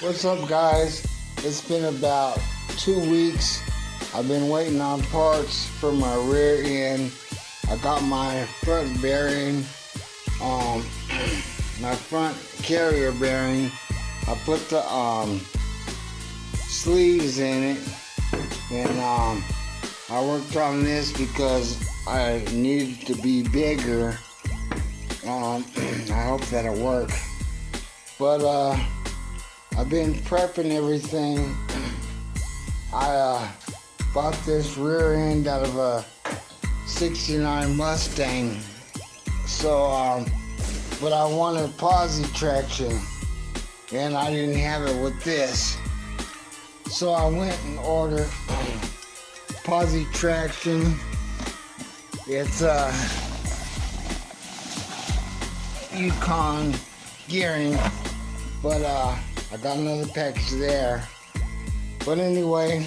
What's up, guys? It's been about 2 weeks. I've been waiting on parts for my rear end. I got my front bearing, my front carrier bearing. I put the sleeves in it, and I worked on this because I needed it to be bigger. I hope that'll work. But I've been prepping everything. I bought this rear end out of a '69 Mustang. So, but I wanted posi traction, and I didn't have it with this. So I went and ordered posi traction. It's Yukon gearing, but I got another package there. But anyway,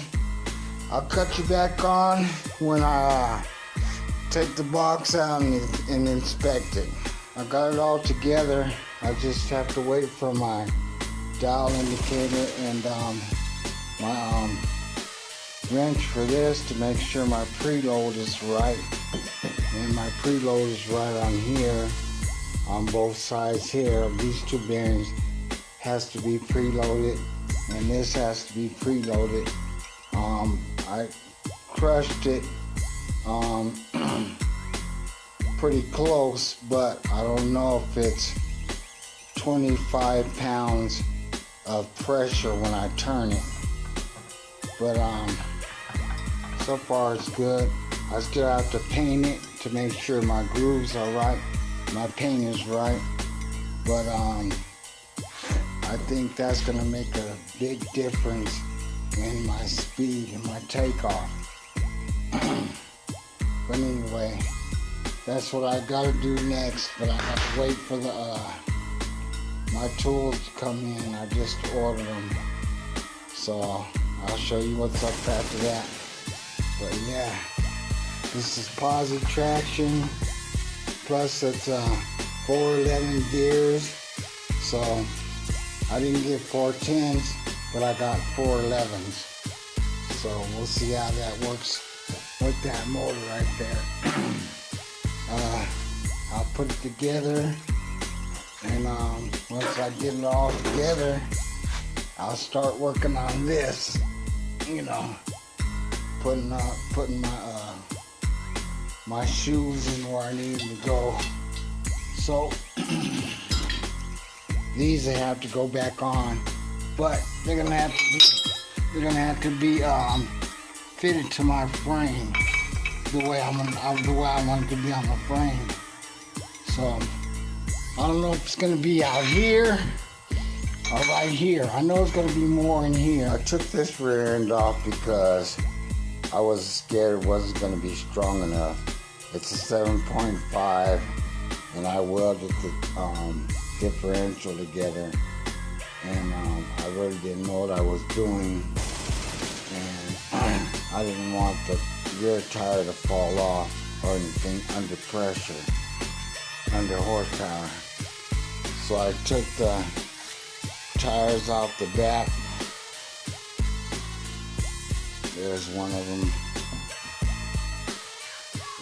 I'll cut you back on when I take the box out and inspect it. I got it all together. I just have to wait for my dial indicator and my wrench for this to make sure my preload is right. And my preload is right on here, on both sides here. These two bearings has to be preloaded, and this has to be preloaded. I crushed it pretty close, but I don't know if it's 25 pounds of pressure when I turn it. But so far it's good. I still have to paint it to make sure my grooves are right, my paint is right. But I think that's gonna make a big difference in my speed and my takeoff. But anyway, that's what I gotta do next. But I have to wait for the my tools to come in. I just ordered them, so I'll show you what's up after that. But yeah, this is posi traction, plus it's 411 gears. So I didn't get 410s, but I got 411s. So we'll see how that works with that motor right there. I'll put it together, and once I get it all together, I'll start working on this. You know, putting my shoes in where I need them to go. So these I have to go back on, but they're gonna have to be fitted to my frame the way I want it to be on the frame. So I don't know if it's gonna be out here or right here. I know it's gonna be more in here. I took this rear end off because I was scared it wasn't gonna be strong enough. It's a 7.5, and I welded the differential together, and I really didn't know what I was doing, and I didn't want the rear tire to fall off or anything under pressure, under horsepower. So I took the tires off the back. There's one of them,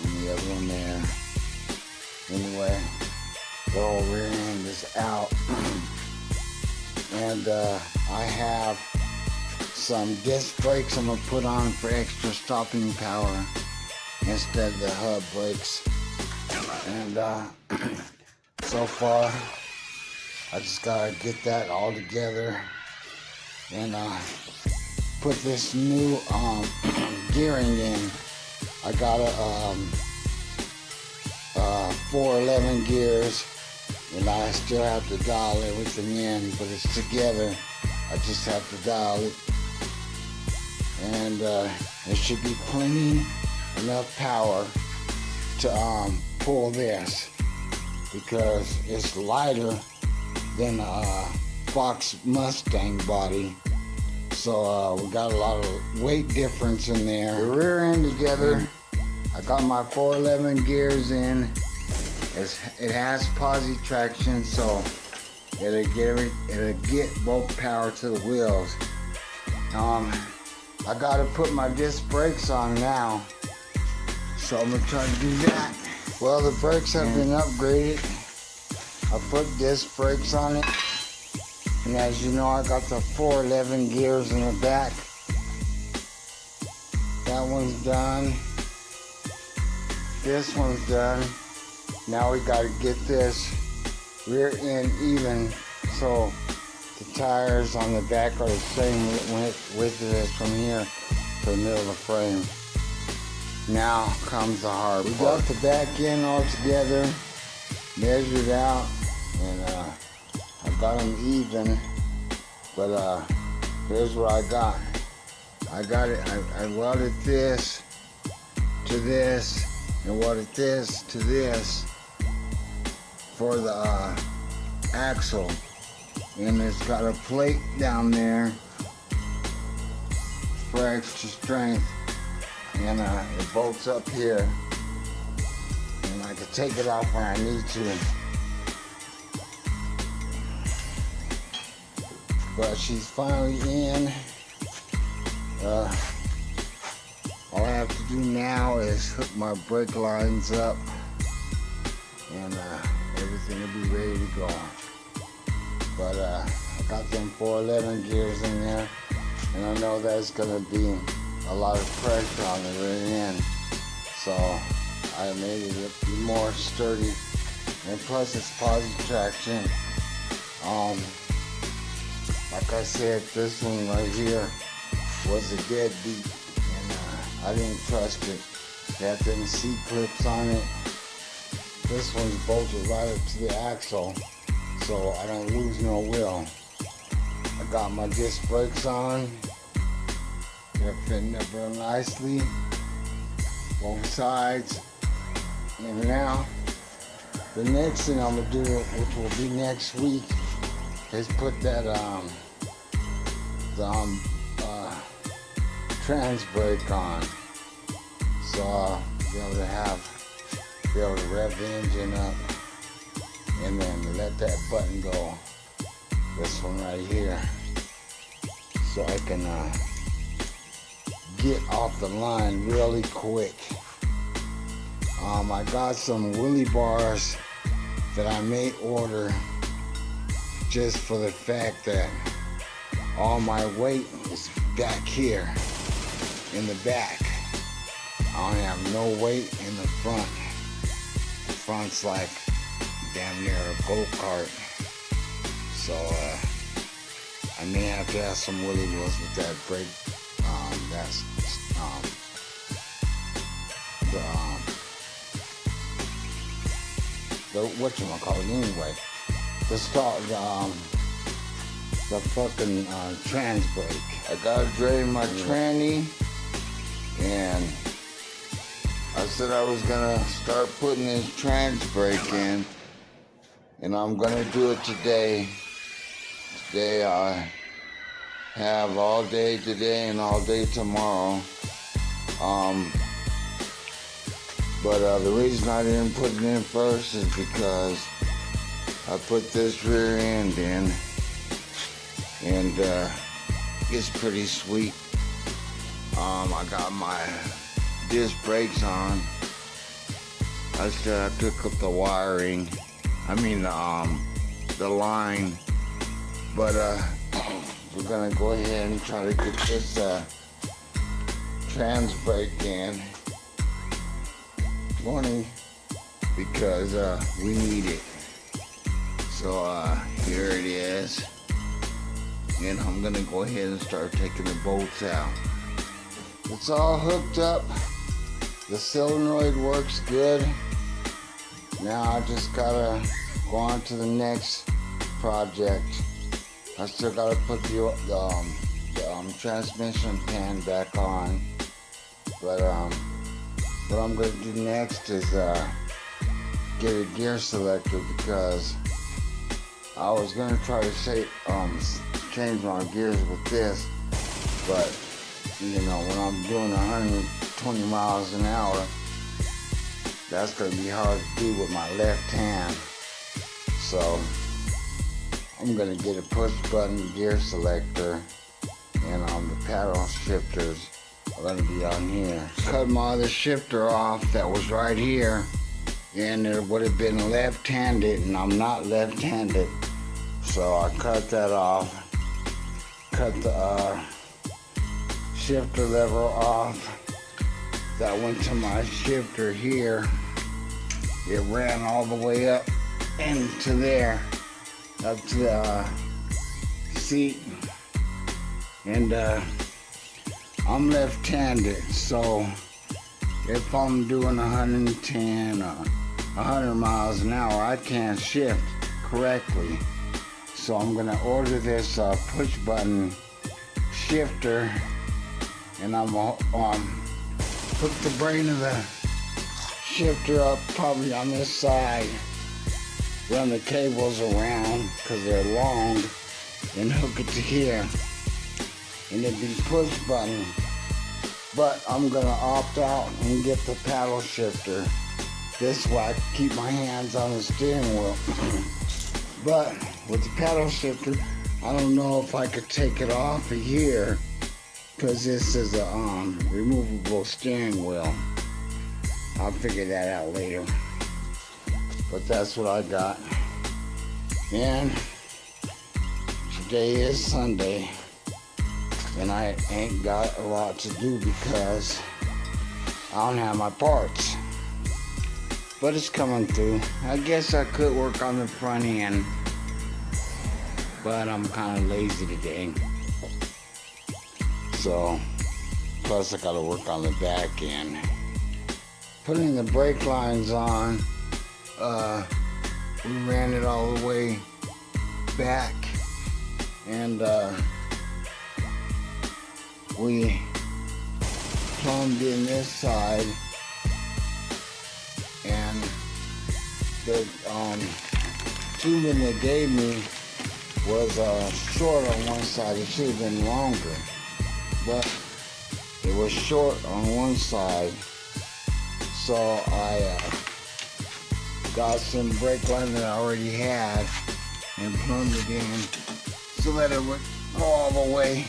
and the other one there. Anyway, the whole rear end is out. And I have some disc brakes I'm gonna put on for extra stopping power instead of the hub brakes. And so far, I just gotta get that all together and put this new gearing in. I got a 411 gears, and I still have to dial everything in, but it's together. I just have to dial it, and there should be plenty enough power to pull this, because it's lighter than a Fox Mustang body. So we got a lot of weight difference in there. The rear end together. I got my 411 gears in. It has posi traction, so it'll get both power to the wheels. I gotta put my disc brakes on now, so I'm gonna try to do that. Well, the brakes have been upgraded. I put disc brakes on it, and as you know, I got the 411 gears in the back. That one's done. This one's done. Now we gotta get this rear end even, so the tires on the back are the same width as from here to the middle of the frame. Now comes the hard part. We got the back end all together, measured out, and I got them even, but here's what I got. I got it, I welded this to this, and welded this to this for the axle, and it's got a plate down there for extra strength, and it bolts up here, and I can take it off when I need to. But she's finally in. All I have to do now is hook my brake lines up, and everything will be ready to go. But I got them 411 gears in there, and I know that's gonna be a lot of pressure on the rear end, so I made it a bit more sturdy, and plus it's positive traction. Like I said, this one right here was a deadbeat, and I didn't trust it. It had them C-clips on it. This one's bolted right up to the axle, so I don't lose no wheel. I got my disc brakes on. They're fitting up real nicely, both sides. And now, the next thing I'm gonna do, which will be next week, is put that trans brake on, so I'll be able to rev the engine up, and then let that button go, this one right here, so I can get off the line really quick. I got some wheelie bars that I may order just for the fact that all my weight is back here in the back. I don't have no weight in the front. The front's like damn near a go-kart. So I may have to have some wheelie wheels with that brake. That's the whatchamacallit anyway. The fucking trans brake. I gotta drain my tranny, and I said I was gonna start putting this trans brake in, and I'm gonna do it today. Today I have all day today and all day tomorrow. But the reason I didn't put it in first is because I put this rear end in, and it's pretty sweet. I got my disc brakes on. I still have to hook up the wiring. I mean the line. But we're gonna go ahead and try to get this trans brake in. Morning, because we need it. So here it is, and I'm gonna go ahead and start taking the bolts out. It's all hooked up. The solenoid works good. Now I just gotta go on to the next project. I still gotta put the transmission pan back on, but what I'm going to do next is get a gear selector, because I was going to try to change my gears with this, but you know, when I'm doing 120 miles an hour, that's going to be hard to do with my left hand. So I'm gonna get a push button gear selector, and the paddle shifters are gonna be on here. Cut my other shifter off that was right here, and it would have been left-handed, and I'm not left-handed, so I cut that off. Cut the shifter lever off. That went to my shifter here. It ran all the way up into there, up to the seat, and I'm left-handed, so if I'm doing 110 or 100 miles an hour, I can't shift correctly. So I'm gonna order this push button shifter, and I'm hook the brain of the shifter up probably on this side, run the cables around because they're long, and hook it to here, and it'd be push button. But I'm gonna opt out and get the paddle shifter. This way I can keep my hands on the steering wheel. But with the paddle shifter, I don't know if I could take it off of here, because this is a removable steering wheel. I'll figure that out later. But that's what I got. And today is Sunday, and I ain't got a lot to do because I don't have my parts. But it's coming through. I guess I could work on the front end, but I'm kind of lazy today. So, plus I gotta work on the back end. Putting the brake lines on, we ran it all the way back, and we plumbed in this side, and the tubing they gave me was short on one side. It should have been longer, but it was short on one side. So I got some brake line that I already had and plumbed it in so that it would go all the way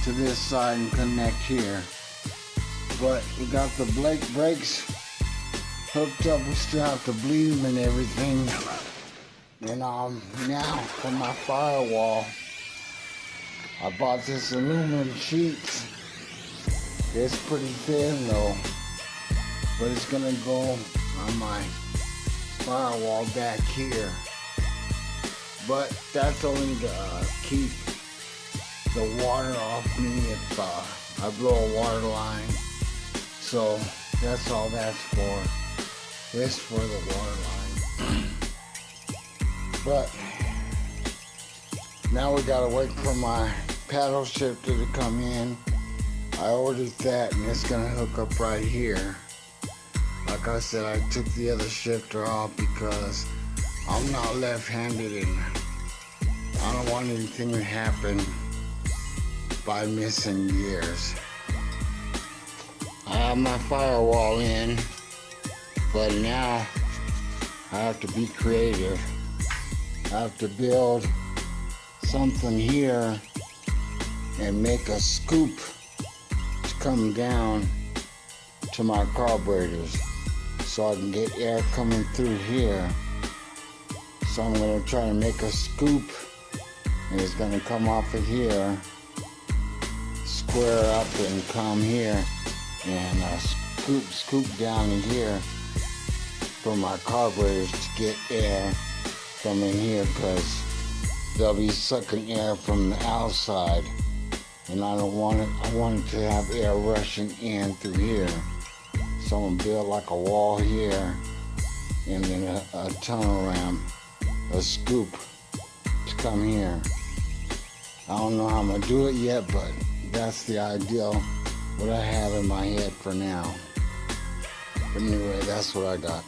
to this side and connect here. But we got the brakes hooked up. We still have to bleed them and everything. And now for my firewall, I bought this aluminum sheet. It's pretty thin though, but it's gonna go on my firewall back here. But that's only to keep the water off me if I blow a water line. So that's all that's for. This for the water line. But now we gotta wait for my paddle shifter to come in. I ordered that, and it's gonna hook up right here. Like I said, I took the other shifter off because I'm not left-handed, and I don't want anything to happen by missing gears. I have my firewall in, but now I have to be creative. I have to build something here and make a scoop to come down to my carburetors so I can get air coming through here. So I'm going to try to make a scoop, and it's going to come off of here, square up and come here, and scoop down in here for my carburetors to get air from in here, because they'll be sucking air from the outside, and I don't want it. I want it to have air rushing in through here. So I'm gonna build like a wall here, and then a tunnel ramp, a scoop to come here. I don't know how I'm gonna do it yet, but that's the ideal, what I have in my head for now. But anyway, that's what I got.